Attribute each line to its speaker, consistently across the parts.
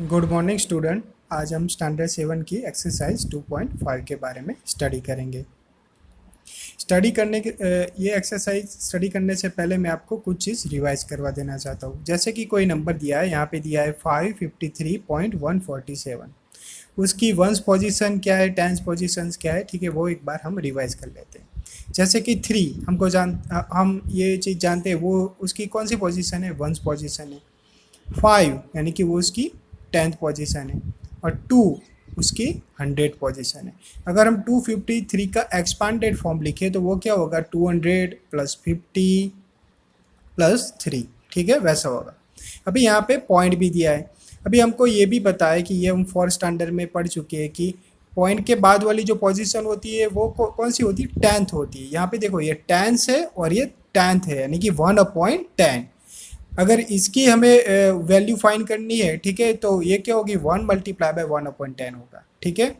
Speaker 1: Good morning student. आज हम standard 7 की एक्सरसाइज 2.5 के बारे में स्टडी करेंगे। ये एक्सरसाइज स्टडी करने से पहले मैं आपको कुछ चीज़ रिवाइज करवा देना चाहता हूँ। जैसे कि कोई नंबर दिया है, यहाँ पे दिया है 553.147। उसकी वंस पोजीशन क्या है, टेंस पोजीशंस क्या है, ठीक है, वो एक बार हम रिवाइज कर लेते हैं। जैसे कि 3 हम ये चीज़ जानते हैं, वो उसकी कौन सी पोजीशन है, वंस पोजीशन है। 5 यानी कि वो उसकी 10th पोजीशन है और 2 उसकी 100 पोजीशन है। अगर हम 253 का एक्सपांडेड फॉर्म लिखें तो वो क्या होगा, 200 प्लस 50 प्लस 3, ठीक है, वैसा होगा। अभी यहाँ पे पॉइंट भी दिया है। अभी हमको ये भी पता है कि ये हम 4th स्टैंडर्ड में पढ़ चुके हैं कि पॉइंट के बाद वाली जो पोजीशन होती है वो कौन सी होती है, 10th होती है। यहाँ पे देखो ये 10th है और ये 10th है, यानी कि 1/10। अगर इसकी हमें वैल्यू फाइंड करनी है, ठीक है, तो ये क्या होगी, 1 मल्टीप्लाई बाय 1/10 होगा, ठीक है।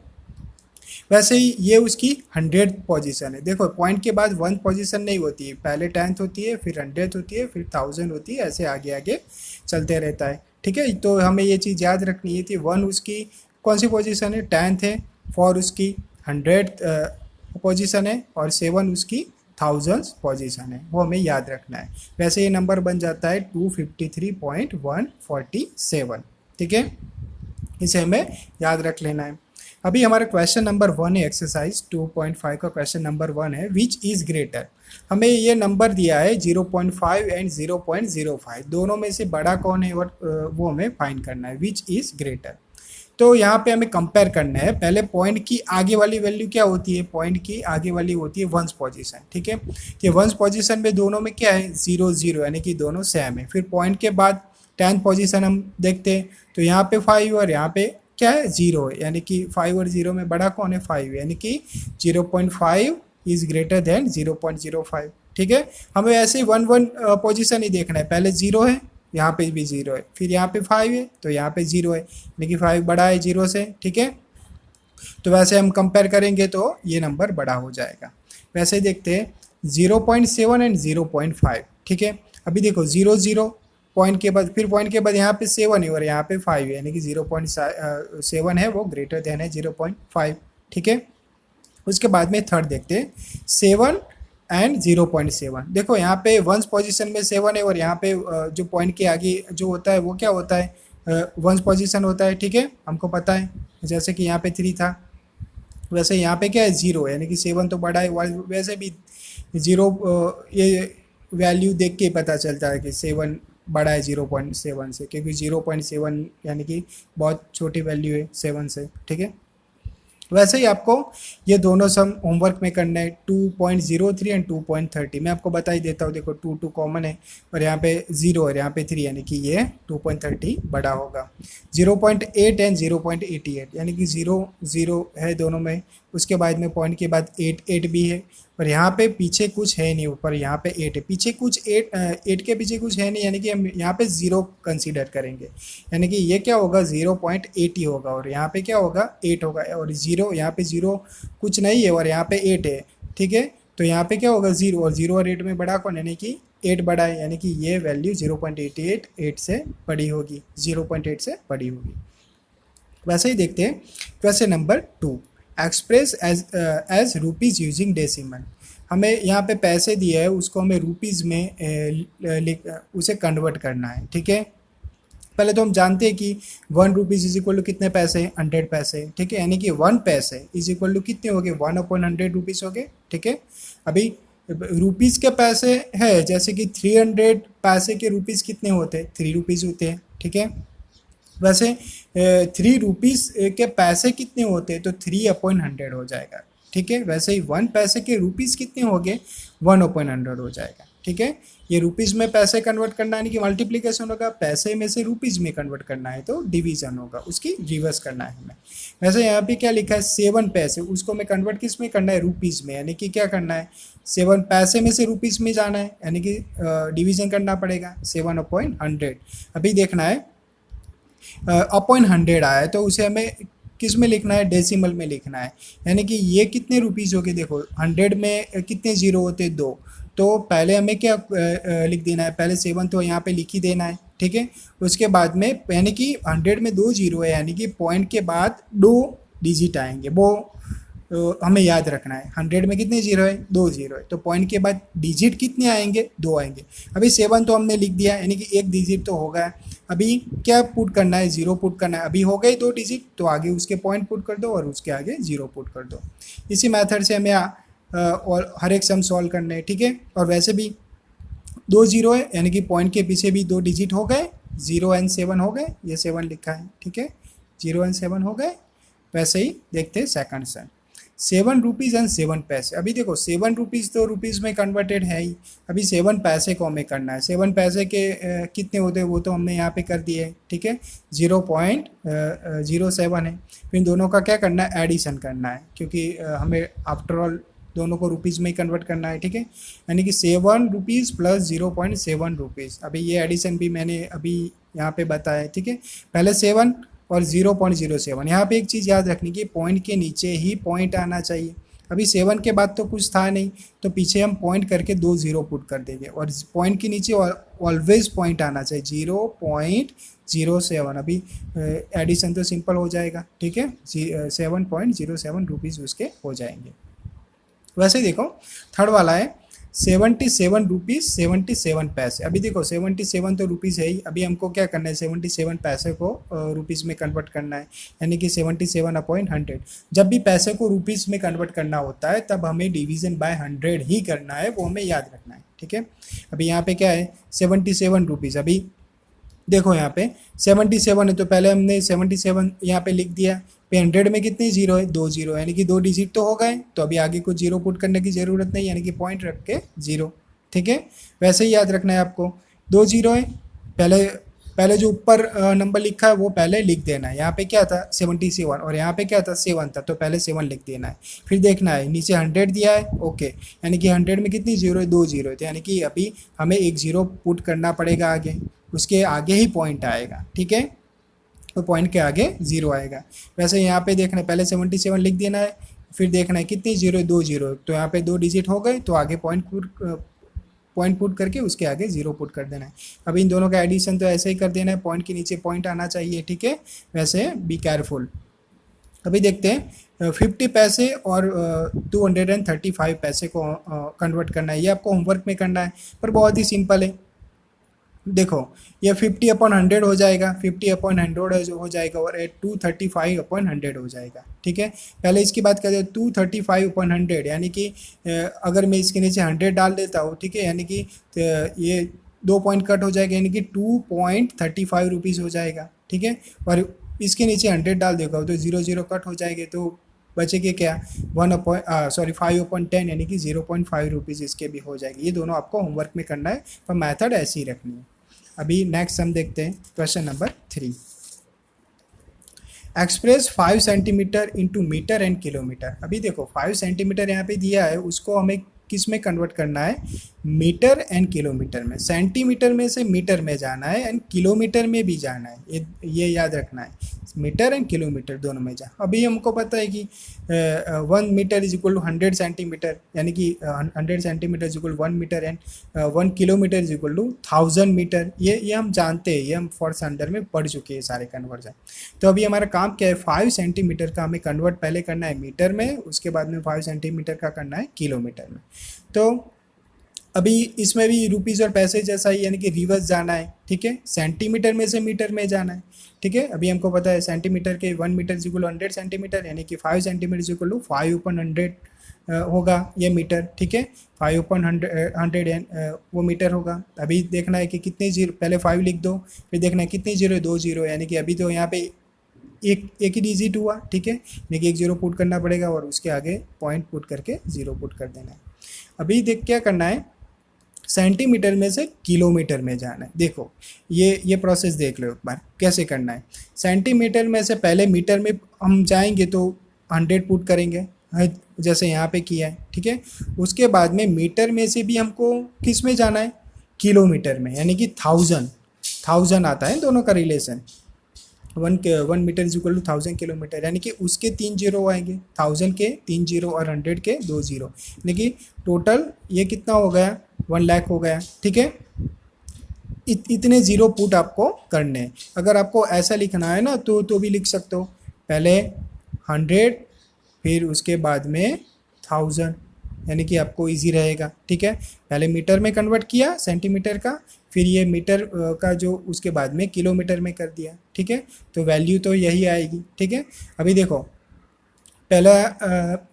Speaker 1: वैसे ही ये उसकी 100 पोजीशन है। देखो पॉइंट के बाद 1 पोजीशन नहीं होती है, पहले 10th होती है, फिर 100 होती है, फिर 1000 होती है, ऐसे आगे आगे चलते रहता है, ठीक है। तो हमें ये चीज़ याद रखनी है कि 1 उसकी कौन सी पोजीशन है, 10th है, 4 उसकी 100 पोजीशन है और 7 उसकी 1000 पोजीशन है, वो हमें याद रखना है। वैसे ये नंबर बन जाता है 253.147, ठीक है, इसे हमें याद रख लेना है। अभी हमारा क्वेश्चन नंबर 1 है, एक्सरसाइज 2.5 का क्वेश्चन नंबर 1 है, विच इज़ ग्रेटर। हमें ये नंबर दिया है 0.5 एंड 0.05, दोनों में से बड़ा कौन है और वो हमें फाइंड करना है, विच इज़ ग्रेटर। तो यहाँ पे हमें कंपेयर करना है। पहले पॉइंट की आगे वाली वैल्यू क्या होती है, पॉइंट की आगे वाली होती है वंस पोजीशन, ठीक है। ये वंस पोजीशन में दोनों में क्या है, 0 0, यानी कि दोनों सेम है। फिर पॉइंट के बाद 10th पोजीशन हम देखते हैं तो यहाँ पे 5 और यहाँ पे क्या है, 0 है, यानी कि 5 और 0 में बड़ा कौन है, 5, यानी कि 0.5 इज ग्रेटर देन 0.05, ठीक है। हमें ऐसे ही 1 पोजीशन ही देखना है। पहले 0 है, यहाँ पे भी 0 है, फिर यहाँ पे 5 है तो यहाँ पे 0 है, यानी कि 5 बड़ा है 0 से, ठीक है। तो वैसे हम कंपेयर करेंगे तो ये नंबर बड़ा हो जाएगा। वैसे ही देखते हैं 0.7 एंड 0.5, ठीक है। अभी देखो 0 0 पॉइंट के बाद, फिर पॉइंट के बाद यहाँ पे 7 है और यहाँ पे 5 है, यानी कि 0.7 है वो ग्रेटर देन है 0.5, ठीक है। उसके बाद में थर्ड देखते हैं 7 एंड 0.7। देखो यहाँ पे वंस पोजीशन में 7 है और यहाँ पे जो पॉइंट के आगे जो होता है वो क्या होता है, वंस पोजीशन होता है, ठीक है, हमको पता है। जैसे कि यहाँ पे 3 था, वैसे यहाँ पे क्या है, 0, यानी कि 7 तो बड़ा है। वैसे भी 0 ये वैल्यू देख के पता चलता है कि 7 बड़ा है 0.7 से, क्योंकि 0.7 यानी कि बहुत छोटी वैल्यू है 7 से, ठीक है। वैसे ही आपको ये दोनों सम होमवर्क में करना है, 2.03 एंड 2.30। मैं आपको बता ही देता हूँ, देखो 2 कॉमन है और यहाँ पे 0 और यहाँ पे 3, यानी कि ये 2.30 बड़ा होगा। 0.8 एंड 0.88, यानी कि 0 0 है दोनों में। उसके बाद में पॉइंट के बाद 8 8 भी है और यहाँ पे पीछे कुछ है नहीं, ऊपर यहाँ पे 8 है, पीछे कुछ 8 के पीछे कुछ है नहीं, यानी कि हम यहाँ पे 0 कंसीडर करेंगे, यानी कि ये क्या होगा, 0.80 होगा और यहाँ पे क्या होगा, 8 होगा। और 0 यहाँ पे 0 कुछ नहीं है और यहाँ पे 8 है, ठीक है। तो यहाँ पे क्या होगा, 0, और 0 और 8 में बड़ा कौन, यानी कि 8 बड़ा है, यानी कि ये वैल्यू 0.88 8 से बड़ी होगी, 0.8 से बड़ी होगी। वैसे ही देखते हैं question number 2, express as rupees using decimal. हमें यहाँ पे पैसे दिए है, उसको हमें रुपीज़ में उसे कन्वर्ट करना है, ठीक है। पहले तो हम जानते हैं कि 1 रुपीज़ इज इक्वल टू कितने पैसे, 100 पैसे, ठीक है, यानी कि 1 पैसे इज इक्वल टू कितने हो गए, 1/100 रुपीज़ हो गए, ठीक है। अभी रुपीज़ के पैसे है, जैसे कि 300 पैसे के रुपीज़ कितने होते हैं, 3 रुपीज़ होते हैं, ठीक है। वैसे 3 रुपीज़ के पैसे कितने होते हैं, तो 3/100 हो जाएगा, ठीक है। वैसे ही 1 पैसे के रुपीज़ कितने हो गए, 1/100 हो जाएगा, ठीक है। ये रुपीज़ में पैसे कन्वर्ट करना है, यानी कि मल्टीप्लिकेशन होगा, पैसे में से रुपीज़ में कन्वर्ट करना है तो डिवीज़न होगा, उसकी रिवर्स करना है हमें। वैसे यहाँ पे क्या लिखा है, 7 पैसे, उसको मैं कन्वर्ट किस में करना है, रुपीज़ में, यानी कि क्या करना है, 7 पैसे में से रुपीज़ में जाना है, यानी कि डिवीज़न करना पड़ेगा 7/100। अभी देखना है अपॉइंट 100 आया है तो उसे हमें किस में लिखना है, डेसिमल में लिखना है, यानी कि ये कितने रुपीज़ हो गए, देखो 100 में कितने जीरो होते हैं, 2। तो पहले हमें क्या लिख देना है, पहले 7 तो यहाँ पे लिख ही देना है, ठीक है। उसके बाद में यानी कि 100 में 2 जीरो है, यानी कि पॉइंट के बाद 2 डिजिट आएंगे, वो हमें याद रखना है। 100 में कितने जीरो है? 2 जीरो है, तो पॉइंट के बाद डिजिट कितने आएंगे? 2 आएंगे। अभी 7 तो हमने लिख दिया, यानी कि एक डिजिट तो होगा। अभी क्या पुट करना है? 0 पुट करना है। अभी हो गए 2 डिजिट, तो आगे उसके पॉइंट पुट कर दो और उसके आगे 0 पुट कर दो। इसी मेथड से हमें और हर एक सम सॉल्व करना है, ठीक है। और वैसे भी 2 जीरो है, यानी कि पॉइंट के पीछे भी 2 डिजिट हो गए, 0 एंड 7 हो गए, ये 7 लिखा है, ठीक है, 0 एंड 7 हो गए। वैसे ही देखते हैं सेकंड सम, 7 रुपीज़ एंड 7 पैसे। अभी देखो 7 रुपीज़ तो रुपीज़ में कन्वर्टेड है ही, अभी 7 पैसे को हमें करना है। 7 पैसे के कितने होते हैं वो तो हमने यहाँ पे कर दिए है, ठीक है, 0.07 है। फिर दोनों का क्या करना है? एडिशन करना है, क्योंकि हमें आफ्टर ऑल दोनों को रुपीज़ में ही कन्वर्ट करना है, ठीक है। यानी कि 7 रुपीज़ प्लस 0.7 रुपीज़। अभी ये एडिशन भी मैंने अभी यहाँ पे बताया, ठीक है। पहले 7 और 0.07। यहाँ पे एक चीज़ याद रखनी कि पॉइंट के नीचे ही पॉइंट आना चाहिए। अभी 7 के बाद तो कुछ था नहीं, तो पीछे हम पॉइंट करके 2 जीरो पुट कर देंगे, और पॉइंट के नीचे ऑलवेज पॉइंट आना चाहिए, 0.07। अभी एडिशन तो सिंपल हो जाएगा, ठीक है, 7.07 रुपीज़ उसके हो जाएंगे। वैसे देखो थर्ड वाला है 77 रुपीज़ 77 पैसे। अभी देखो 77 तो रुपीज़ है ही, अभी हमको क्या करना है? 77 पैसे को रुपीज़ में कन्वर्ट करना है, यानी कि 77/100। जब भी पैसे को रुपीज़ में कन्वर्ट करना होता है तब हमें डिवीज़न बाय 100 ही करना है, वो हमें याद रखना है, ठीक है। अभी यहाँ पे क्या है? 77 रुपीज़। अभी देखो यहाँ पे 77 है, तो पहले हमने 77 यहाँ पे लिख दिया। पे 100 में कितने जीरो है? 2 जीरो, यानी कि 2 डिजिट तो हो गए, तो अभी आगे कुछ जीरो पुट करने की ज़रूरत नहीं, यानी कि पॉइंट रख के 0, ठीक है। वैसे ही याद रखना है आपको, 2 जीरो है, पहले पहले जो ऊपर नंबर लिखा है वो पहले लिख देना है। यहाँ पे क्या था? 77, और यहाँ पे क्या था? 7 था, तो पहले 7 लिख देना है। फिर देखना है नीचे 100 दिया है, ओके, यानी कि 100 में कितनी जीरो है? 2 जीरो है, तो यानी कि अभी हमें एक जीरो पुट करना पड़ेगा आगे, उसके आगे ही पॉइंट आएगा, ठीक है, तो पॉइंट के आगे 0 आएगा। वैसे यहाँ पे देखना है, पहले 77 लिख देना है, फिर देखना है कितनी जीरो है? 2 जीरो, तो यहाँ पे 2 डिजिट हो गए, तो आगे पॉइंट पुट करके उसके आगे 0 पुट कर देना है। अब इन दोनों का एडिशन तो ऐसे ही कर देना है, पॉइंट के नीचे पॉइंट आना चाहिए, ठीक है। वैसे बी केयरफुल। अभी देखते हैं 50 पैसे और 235 पैसे को कन्वर्ट करना है, ये आपको होमवर्क में करना है, पर बहुत ही सिंपल है। देखो ये 50/100 हो जाएगा, 50/100 हो जाएगा, और 235/100 हो जाएगा, ठीक है। पहले इसकी बात करें, 235/100, यानी कि अगर मैं इसके नीचे 100 डाल देता हूँ, ठीक है, यानी कि ये 2 पॉइंट कट हो जाएगा, यानी कि 2.35 रुपीज़ हो जाएगा, ठीक है। और इसके नीचे 100 डाल देगा तो 0 0 कट हो जाएंगे, तो बचेंगे क्या? 5/10, यानी कि 0.5 रुपीज़ इसके भी हो जाएगी। ये दोनों आपको होमवर्क में करना है, पर मेथड ऐसी ही रखनी है। अभी नेक्स्ट सम देखते हैं, question number 3। Express 5 centimetre into metre and kilometre. अभी देखो 5 सेंटीमीटर यहाँ पे दिया है, उसको हमें किस में कन्वर्ट करना है? मीटर एंड किलोमीटर में। सेंटीमीटर में से मीटर में जाना है एंड किलोमीटर में भी जाना है, ये याद रखना है, मीटर एंड किलोमीटर दोनों में जा। अभी हमको पता है कि 1 metre is equal to 100 centimetre, यानी कि 100 centimetre is equal 1 metre, and 1 kilometre is equal to 1000 metre. ये हम जानते हैं, ये हम फोर्थ अंडर में पढ़ चुके हैं सारे कन्वर्जन। तो अभी हमारा काम क्या है? 5 सेंटीमीटर का हमें कन्वर्ट पहले करना है मीटर में, उसके बाद में 5 सेंटीमीटर का करना है किलोमीटर में। तो अभी इसमें भी रुपीज़ और पैसे जैसा ही, यानी कि रिवर्स जाना है, ठीक है, सेंटीमीटर में से मीटर में जाना है, ठीक है। अभी हमको पता है सेंटीमीटर के 1 मीटर इज इक्वल 100 सेंटीमीटर, यानी कि 5 सेंटीमीटर इज इक्वल टू 5/100 होगा ये मीटर, ठीक है, 5/100 वो मीटर होगा। अभी देखना है कि कितने जीरो, पहले 5 लिख दो, फिर देखना है कितने जीरो है? 2 जीरो, यानी कि अभी तो यहाँ पे एक ही डिजिट हुआ, ठीक है, यानी कि एक जीरो पुट करना पड़ेगा और उसके आगे पॉइंट पुट करके 0 पुट कर देना है। अभी देख क्या करना है, सेंटीमीटर में से किलोमीटर में जाना है। देखो ये प्रोसेस देख लो एक बार कैसे करना है। सेंटीमीटर में से पहले मीटर में हम जाएंगे तो 100 पुट करेंगे, जैसे यहाँ पे किया है, ठीक है। उसके बाद में मीटर में से भी हमको किस में जाना है? किलोमीटर में, यानी कि 1000 आता है दोनों का relation. 1 metre is equal to 1000 kilometre, यानी कि उसके 3 जीरो आएंगे, 1000 के 3 जीरो और 100 के 2 जीरो, यानी कि टोटल ये कितना हो गया? 1 लाख हो गया, ठीक है। इतने ज़ीरो पुट आपको करने हैं। अगर आपको ऐसा लिखना है ना तो भी लिख सकते हो, पहले 100 फिर उसके बाद में 1000, यानी कि आपको इजी रहेगा। ठीक है, पहले मीटर में कन्वर्ट किया सेंटीमीटर का, फिर ये मीटर का जो उसके बाद में किलोमीटर में कर दिया। ठीक है, तो वैल्यू तो यही आएगी। ठीक है, अभी देखो पहला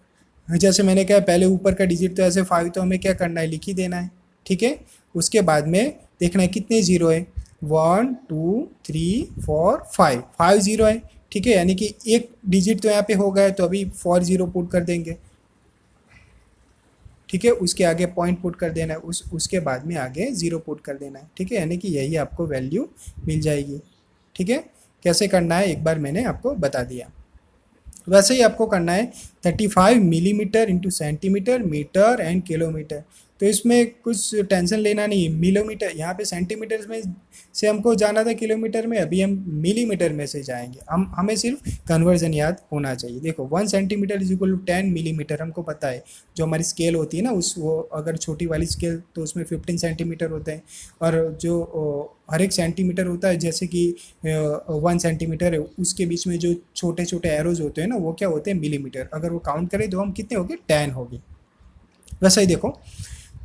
Speaker 1: जैसे मैंने कहा पहले ऊपर का डिजिट तो ऐसे 5, तो हमें क्या करना है, लिख ही देना है। ठीक है, उसके बाद में देखना है कितने ज़ीरो है, 1 2 3 4 5, 5 ज़ीरो है। ठीक है, यानी कि एक डिजिट तो यहाँ पे हो गया, तो अभी 4 ज़ीरो पुट कर देंगे। ठीक है, उसके आगे पॉइंट पुट कर देना है, उसके बाद में आगे ज़ीरो पुट कर देना है। ठीक है, यानी कि यही आपको वैल्यू मिल जाएगी। ठीक है, कैसे करना है एक बार मैंने आपको बता दिया। वैसे ही आपको करना है 35 millimetre into centimetre, metre and kilometre. तो इसमें कुछ टेंशन लेना नहीं, मिलीमीटर यहाँ पे सेंटीमीटर में से हमको जाना था किलोमीटर में, अभी हम मिलीमीटर में से जाएंगे। हमें सिर्फ कन्वर्जन याद होना चाहिए। देखो 1 centimetre is equal to 10 millimetre, हमको पता है जो हमारी स्केल होती है ना, वो अगर छोटी वाली स्केल तो उसमें 15 सेंटीमीटर होते हैं, और जो हर एक सेंटीमीटर होता है, जैसे कि 1 सेंटीमीटर है उसके बीच में जो छोटे छोटे एरोज होते हैं ना, वो क्या होते हैं, मिलीमीटर। अगर वो काउंट करें तो हम कितने हो गए, 10 हो गए। वैसे ही देखो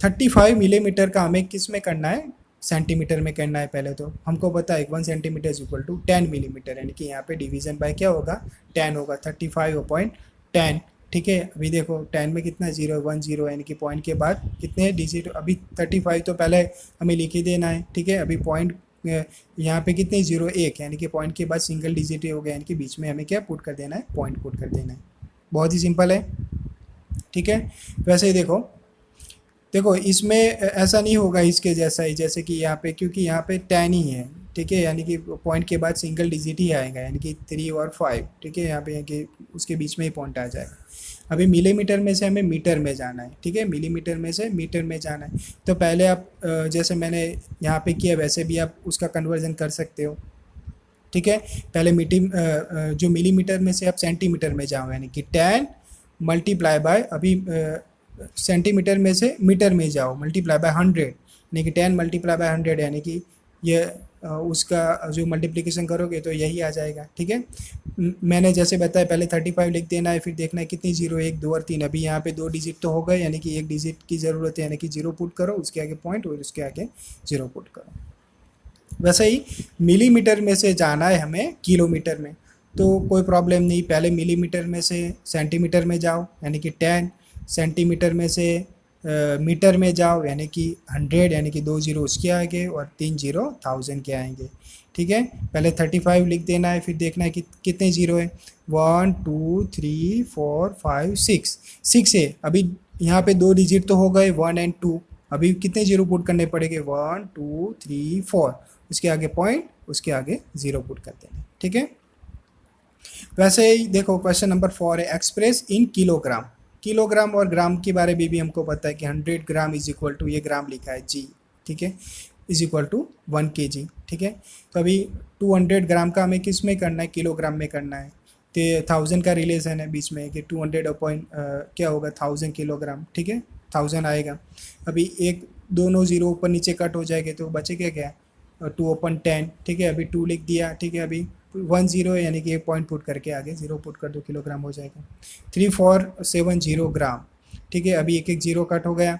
Speaker 1: 35 मिलीमीटर का हमें किस में करना है, सेंटीमीटर में करना है। पहले तो हमको पता है 1 centimetre is equal to 10 millimetre, यानी कि यहाँ पे डिवीजन बाय क्या होगा, 10 होगा, 35/10। ठीक है, अभी देखो 10 में कितना जीरो है, 1 ज़ीरो, यानी कि पॉइंट के बाद कितने डिजिट, अभी 35 तो पहले हमें लिख ही देना है। ठीक है, अभी पॉइंट यहाँ पे कितने ज़ीरो, एक, यानी कि पॉइंट के बाद सिंगल डिजिट हो गया, यानी कि बीच में हमें क्या पुट कर देना है, पॉइंट पुट कर देना है। बहुत ही सिंपल है। ठीक है, वैसे ही देखो देखो इसमें ऐसा नहीं होगा इसके जैसा ही, जैसे कि यहाँ पे, क्योंकि यहाँ पे 10 ही है। ठीक है, यानी कि पॉइंट के बाद सिंगल डिजिट ही आएगा, यानी कि 3 और 5। ठीक है, यहाँ पे कि उसके बीच में ही पॉइंट आ जाएगा। अभी मिलीमीटर में से हमें मीटर में जाना है। ठीक है, मिलीमीटर में से मीटर में जाना है। तो पहले आप जैसे मैंने यहाँ पे किया वैसे भी आप उसका कन्वर्जन कर सकते हो। ठीक है, पहले जो मिलीमीटर में से आप सेंटीमीटर में जाओ, यानी कि 10 मल्टीप्लाई बाय, अभी सेंटीमीटर में से मीटर में जाओ, मल्टीप्लाई बाय 100, यानी कि 10 मल्टीप्लाई बाय 100, यानी कि ये उसका जो मल्टीप्लिकेशन करोगे तो यही आ जाएगा। ठीक है, मैंने जैसे बताया पहले 35 लिख देना है, फिर देखना है कितनी जीरो, 1 2 और 3। अभी यहाँ पे 2 डिजिट तो हो गए, यानी कि 1 डिजिट की ज़रूरत है, यानी कि 0 पुट करो, उसके आगे पॉइंट और उसके आगे 0 पुट करो। वैसे ही मिलीमीटर में से जाना है हमें किलोमीटर में, तो कोई प्रॉब्लम नहीं, पहले मिलीमीटर में से सेंटीमीटर में जाओ, यानी कि 10, सेंटीमीटर में से मीटर में जाओ, यानी कि 100, यानी कि 2 ज़ीरो उसके आगे और 3 ज़ीरो 1000 के आएंगे। ठीक है, पहले 35 लिख देना है, फिर देखना है कि कितने ज़ीरो है, 1 2 3 4 5 6 है। अभी यहाँ पे 2 डिजिट तो हो गए, 1 और 2। अभी कितने ज़ीरो पुट करने पड़ेंगे, 1 2 3 4, उसके आगे पॉइंट, उसके आगे 0 पुट कर देना। ठीक है, वैसे ही देखो क्वेश्चन नंबर 4 है, एक्सप्रेस इन किलोग्राम। किलोग्राम और ग्राम के बारे में भी हमको पता है कि 100 ग्राम इज इक्वल टू, ये ग्राम लिखा है जी, ठीक है, इज इक्वल टू 1 kg। ठीक है, तो अभी 200 ग्राम का हमें किस में करना है, किलोग्राम में करना है। तो 1000 का रिलेशन है बीच में कि 200 अपॉइंट क्या होगा, 1000 किलोग्राम। ठीक है, 1000 आएगा। अभी एक दोनों ज़ीरो ऊपर नीचे कट हो जाएंगे तो बचेगा क्या, 2/10। ठीक है, अभी 2 लिख दिया। ठीक है, अभी 1 ज़ीरो है, यानी कि एक पॉइंट पुट करके आगे 0 पुट कर दो, किलोग्राम हो जाएगा। 3470 ग्राम। ठीक है, अभी एक एक ज़ीरो कट हो गया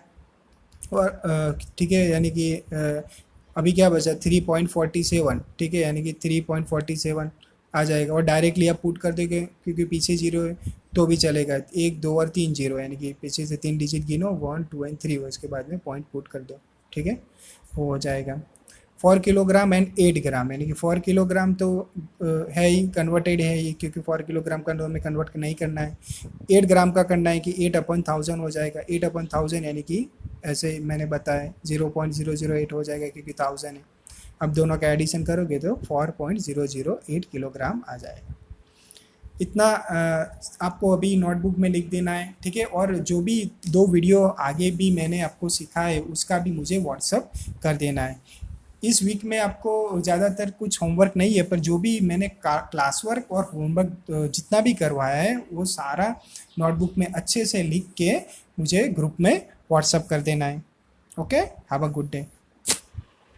Speaker 1: और ठीक है, यानी कि अभी क्या बचा, 3.47। ठीक है, यानी कि 3.47 आ जाएगा, और डायरेक्टली आप पुट कर देंगे क्योंकि पीछे ज़ीरो है तो भी चलेगा। 1 2 और 3 ज़ीरो, यानी कि पीछे से 3 डिजिट गिनो, 1 2 और 3 हो, इसके बाद में पॉइंट पुट कर दो। ठीक है, वो हो जाएगा। 4 किलोग्राम एंड 8 ग्राम, यानी कि 4 किलोग्राम तो है ही, कन्वर्टेड है ही, क्योंकि 4 किलोग्राम का हमें कन्वर्ट नहीं करना है। 8 ग्राम का करना है कि 8/1000 हो जाएगा। 8/1000 यानी कि ऐसे मैंने बताया 0.008 हो जाएगा, क्योंकि 1000 है। अब दोनों का एडिशन करोगे तो 4.008 किलोग्राम आ जाएगा। इतना आपको अभी नोटबुक में लिख देना है। ठीक है, और जो भी 2 वीडियो आगे भी मैंने आपको सिखाया है उसका भी मुझे व्हाट्सअप कर देना है। इस वीक में आपको ज़्यादातर कुछ होमवर्क नहीं है, पर जो भी मैंने क्लास वर्क और होमवर्क जितना भी करवाया है वो सारा नोटबुक में अच्छे से लिख के मुझे ग्रुप में व्हाट्सअप कर देना है। Okay, have a good day.